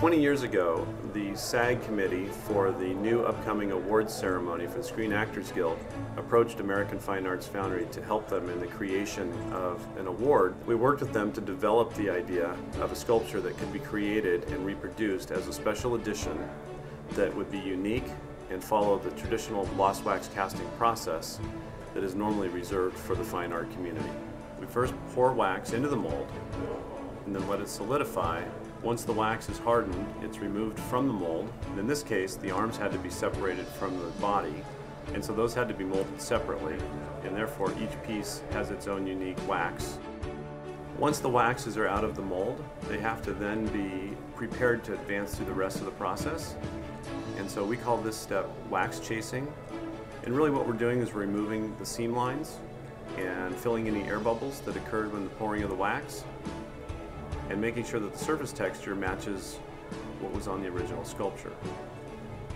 20 years ago, the SAG committee for the new upcoming awards ceremony for the Screen Actors Guild approached American Fine Arts Foundry to help them in the creation of an award. We worked with them to develop the idea of a sculpture that could be created and reproduced as a special edition that would be unique and follow the traditional lost wax casting process that is normally reserved for the fine art community. We first pour wax into the mold and then let it solidify. Once the wax is hardened, it's removed from the mold. And in this case, the arms had to be separated from the body, and so those had to be molded separately, and therefore each piece has its own unique wax. Once the waxes are out of the mold, they have to then be prepared to advance through the rest of the process. And so we call this step wax chasing. And really what we're doing is removing the seam lines and filling any air bubbles that occurred when the pouring of the wax, and making sure that the surface texture matches what was on the original sculpture.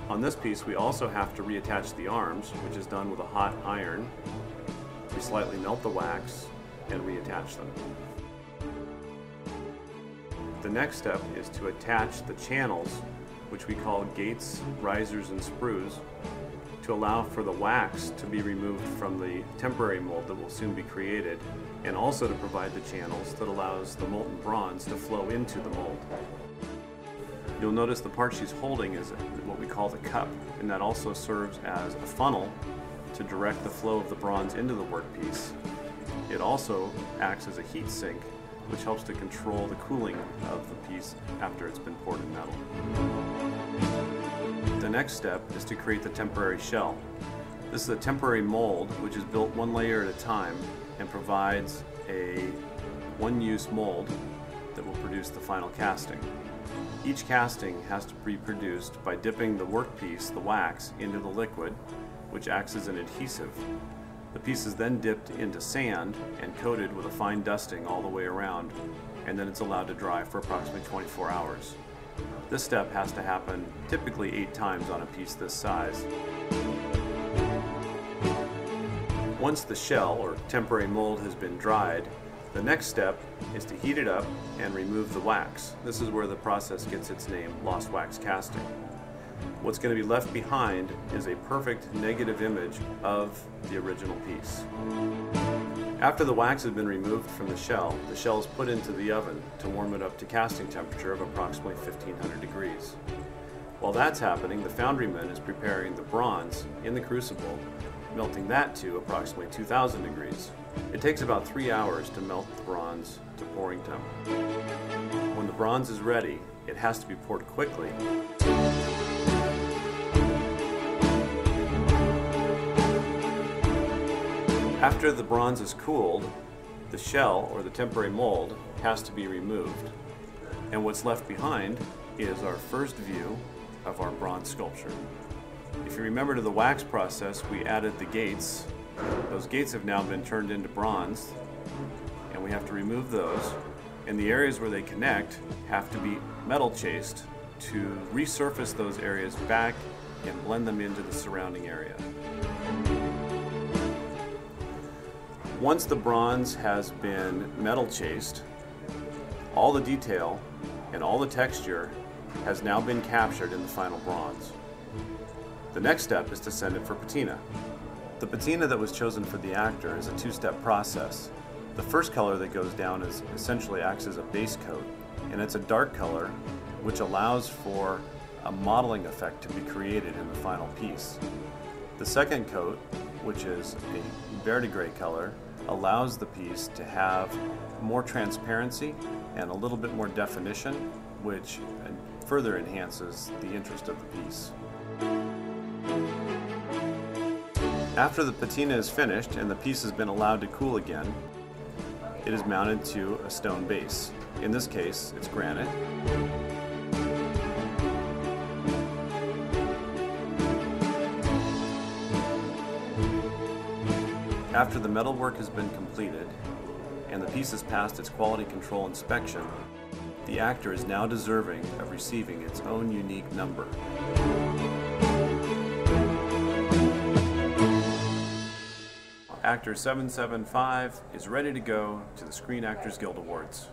On this piece, we also have to reattach the arms, which is done with a hot iron. We slightly melt the wax and reattach them. The next step is to attach the channels, which we call gates, risers, and sprues, to allow for the wax to be removed from the temporary mold that will soon be created, and also to provide the channels that allows the molten bronze to flow into the mold. You'll notice the part she's holding is what we call the cup, and that also serves as a funnel to direct the flow of the bronze into the workpiece. It also acts as a heat sink, which helps to control the cooling of the piece after it's been poured in metal. The next step is to create the temporary shell. This is a temporary mold which is built one layer at a time and provides a one-use mold that will produce the final casting. Each casting has to be produced by dipping the workpiece, the wax, into the liquid, which acts as an adhesive. The piece is then dipped into sand and coated with a fine dusting all the way around, and then it's allowed to dry for approximately 24 hours. This step has to happen typically 8 times on a piece this size. Once the shell or temporary mold has been dried, the next step is to heat it up and remove the wax. This is where the process gets its name, lost wax casting. What's going to be left behind is a perfect negative image of the original piece. After the wax has been removed from the shell is put into the oven to warm it up to casting temperature of approximately 1500 degrees. While that's happening, the foundryman is preparing the bronze in the crucible, melting that to approximately 2000 degrees. It takes about 3 hours to melt the bronze to pouring temp. When the bronze is ready, it has to be poured quickly. After the bronze is cooled, the shell, or the temporary mold, has to be removed. And what's left behind is our first view of our bronze sculpture. If you remember to the wax process, we added the gates. Those gates have now been turned into bronze, and we have to remove those. And the areas where they connect have to be metal chased to resurface those areas back and blend them into the surrounding area. Once the bronze has been metal chased, all the detail and all the texture has now been captured in the final bronze. The next step is to send it for patina. The patina that was chosen for the actor is a 2-step process. The first color that goes down essentially acts as a base coat, and it's a dark color which allows for a modeling effect to be created in the final piece. The second coat, which is a verdigris color, allows the piece to have more transparency and a little bit more definition, which further enhances the interest of the piece. After the patina is finished and the piece has been allowed to cool again, it is mounted to a stone base. In this case, it's granite. After the metal work has been completed and the piece has passed its quality control inspection, the actor is now deserving of receiving its own unique number. Actor 775 is ready to go to the Screen Actors Guild Awards.